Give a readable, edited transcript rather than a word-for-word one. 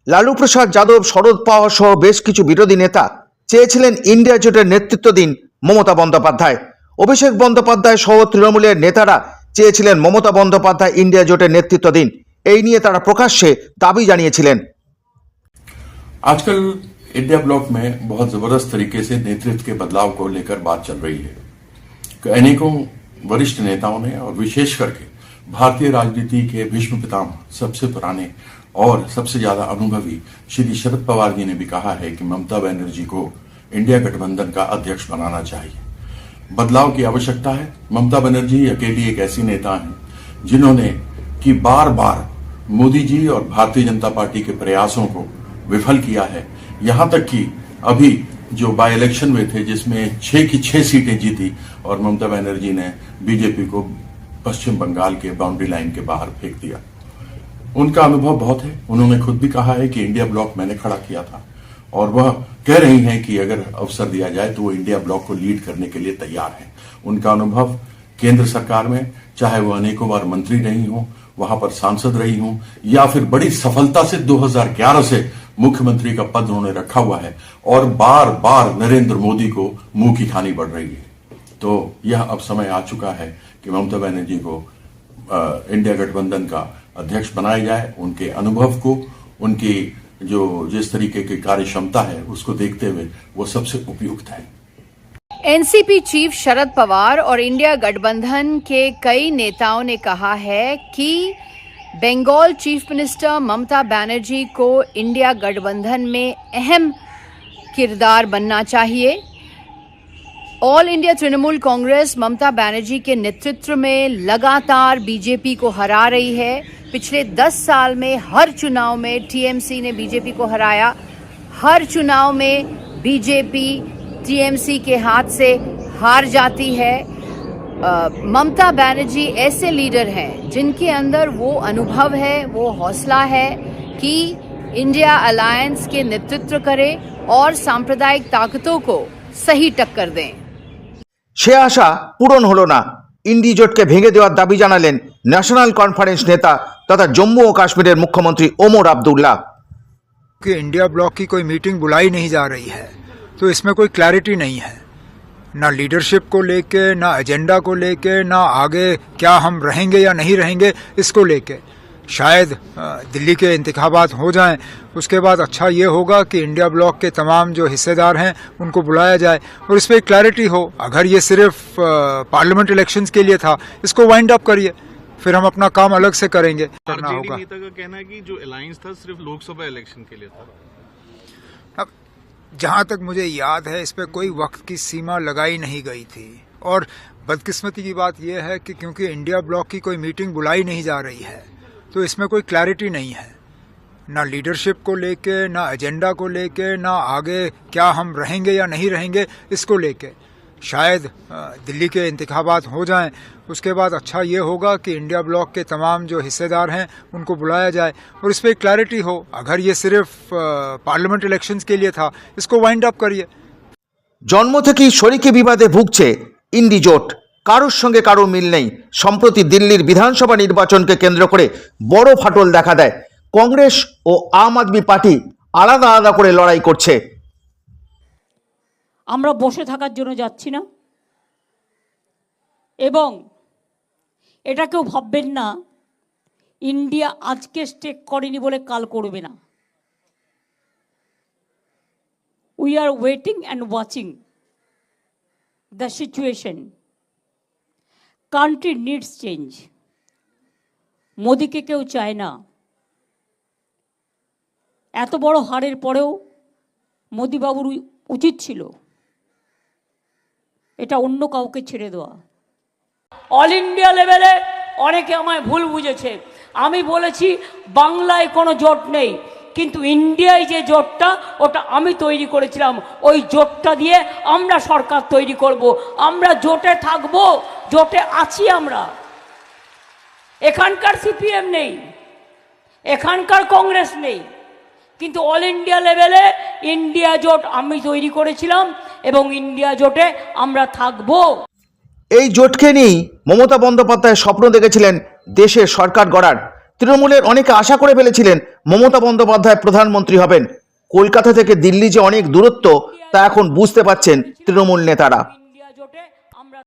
লালু প্রসাদ যাদব, শরদ পাওয়ার সহ বেশ কিছু বিরোধী নেতা চেয়েছিলেন ইন্ডিয়া জোটের নেতৃত্ব দিন মমতা বন্দ্যোপাধ্যায়। অভিষেক বন্দ্যোপাধ্যায় সহ তৃণমূলের নেতারা চেয়েছিলেন মমতা বন্দ্যোপাধ্যায় ইন্ডিয়া জোটের নেতৃত্ব দিন। এই নিয়ে তারা প্রকাশ্যে দাবি জানিয়েছিলেন। आजकल इंडिया ब्लॉक में बहुत जबरदस्त तरीके से नेतृत्व के बदलाव को लेकर बात चल रही है। अनेकों वरिष्ठ नेताओं ने और विशेष करके भारतीय राजनीति के भीष्म पितामह, सबसे पुराने और सबसे ज्यादा अनुभवी श्री शरद पवार जी ने भी कहा है कि ममता बनर्जी को इंडिया गठबंधन का अध्यक्ष बनाना चाहिए। बदलाव की आवश्यकता है। ममता बनर्जी अकेली एक ऐसी नेता हैं जिन्होंने कि बार बार मोदी जी और भारतीय जनता पार्टी के प्रयासों को विफल किया है। यहां तक कि अभी जो बाय इलेक्शन हुए थे जिसमें 6 की 6 सीटें जीती और ममता बनर्जी ने बीजेपी को पश्चिम बंगाल के बाउंड्री लाइन के बाहर फेंक दिया। उनका अनुभव बहुत है। उन्होंने खुद भी कहा है कि इंडिया ब्लॉक मैंने खड़ा किया था और वह कह रही हैं कि अगर अवसर दिया जाए तो वो इंडिया ब्लॉक को लीड करने के लिए तैयार है। उनका अनुभव केंद्र सरकार में, चाहे वो अनेकों बार मंत्री रही हों, वहां पर सांसद रही हूं, या फिर बड़ी सफलता से 2011 से मुख्यमंत्री का पद उन्होंने रखा हुआ है और बार बार नरेंद्र मोदी को मुंह की खानी पड़ रही है। तो यह अब समय आ चुका है कि ममता बनर्जी को इंडिया गठबंधन का अध्यक्ष बनाया जाए। उनके अनुभव को, उनकी जो जिस तरीके की कार्य क्षमता है उसको देखते हुए वो सबसे उपयुक्त है। एनसीपी चीफ शरद पवार और इंडिया गठबंधन के कई नेताओं ने कहा है कि बंगाल चीफ मिनिस्टर ममता बनर्जी को इंडिया गठबंधन में अहम किरदार बनना चाहिए। ऑल इंडिया तृणमूल कांग्रेस ममता बनर्जी के नेतृत्व में लगातार बीजेपी को हरा रही है। पिछले 10 साल में हर चुनाव में टीएमसी ने बीजेपी को हराया। हर चुनाव में बीजेपी टीएमसी के हाथ से हार जाती है। ममता बनर्जी ऐसे लीडर हैं जिनके अंदर वो अनुभव है, वो हौसला है कि इंडिया अलायंस के नेतृत्व करें और सांप्रदायिक ताकतों को सही टक्कर दें। সে আশা পূরণ হলো না। ইন্ডি জোটকে ভেঙে দেওয়ার দাবি জানালেন ন্যাশনাল কনফারেন্স নেতা তথা জম্মু ও কাশ্মীরের মুখ্যমন্ত্রী ওমর আব্দুল্লাহ। कि इंडिया ब्लॉक की कोई मीटिंग बुलाई नहीं जा रही है तो इसमें कोई क्लैरिटी नहीं है, ना लीडरशिप को लेके, ना एजेंडा को लेके, ना आगे क्या हम रहेंगे या नहीं रहेंगे इसको लेके। शायद दिल्ली के इंतखाबात हो जाएं, उसके बाद अच्छा ये होगा कि इंडिया ब्लॉक के तमाम जो हिस्सेदार हैं उनको बुलाया जाए और इस पर क्लैरिटी हो। अगर ये सिर्फ पार्लियामेंट इलेक्शंस के लिए था, इसको वाइंड अप करिए, फिर हम अपना काम अलग से करेंगे। करना होगा। नेता का कहना है कि जो अलायंस था सिर्फ लोकसभा इलेक्शन के लिए था। अब जहाँ तक मुझे याद है इस पर कोई वक्त की सीमा लगाई नहीं गई थी और बदकिस्मती की बात यह है कि क्योंकि इंडिया ब्लॉक की कोई मीटिंग बुलाई नहीं जा रही है तो इसमें कोई क्लैरिटी नहीं है, ना लीडरशिप को लेके, ना एजेंडा को लेके, ना आगे क्या हम रहेंगे या नहीं रहेंगे इसको लेके। शायद दिल्ली के इंतखाबात हो जाएं, उसके बाद अच्छा ये होगा कि इंडिया ब्लॉक के तमाम जो हिस्सेदार हैं उनको बुलाया जाए और इस पर क्लैरिटी हो। अगर ये सिर्फ पार्लियामेंट इलेक्शंस के लिए था, इसको वाइंड अप करिए। জন্ম থেকেই শরিকি বিবাদে ভুগছে ইন্ডি জোট। কারোর সঙ্গে কারোর মিল নেই। সম্প্রতি দিল্লির বিধানসভা নির্বাচনকে কেন্দ্র করে বড় ফাটল দেখা দেয়। কংগ্রেস ও আম আদমি পার্টি আলাদা আলাদা করে লড়াই করছে। আমরা বসে থাকার জন্য যাচ্ছি না এবং এটা কেউ ভাববেন না ইন্ডিয়া আজকে স্টেক করেনি বলে কাল করবে না। We are waiting and watching the situation. Country needs change. মোদিকে কেউ চায় না। এত বড় হারের পরেও মোদিবাবুর উচিত ছিল এটা অন্য কাউকে ছেড়ে দেওয়া। অল ইন্ডিয়া লেভেলে অনেকে আমায় ভুল বুঝেছে। আমি বলেছি বাংলায় কোনো জোট নেই, কিন্তু ইন্ডিয়ায় যে জোটটা ওটা আমি তৈরি করেছিলাম। ওই জোটটা দিয়ে আমরা সরকার তৈরি করব। আমরা জোটে থাকবো, জোটে আছি আমরা। এখানকার সিপিএম নেই, এখানকার কংগ্রেস নেই, কিন্তু অল ইন্ডিয়া লেভেলে ইন্ডিয়া জোট আমি তৈরি করেছিলাম এবং ইন্ডিয়া জোটে আমরা থাকবো। এই জোটকে নিয়েই মমতা বন্দ্যোপাধ্যায় স্বপ্ন দেখেছিলেন দেশে সরকার গড়ার। তৃণমূলের অনেকে আশা করে ফেলেছিলেন মমতা বন্দ্যোপাধ্যায় প্রধানমন্ত্রী হবেন। কলকাতা থেকে দিল্লি যে অনেক দূরত্ব তা এখন বুঝতে পারছেন তৃণমূল নেতারা।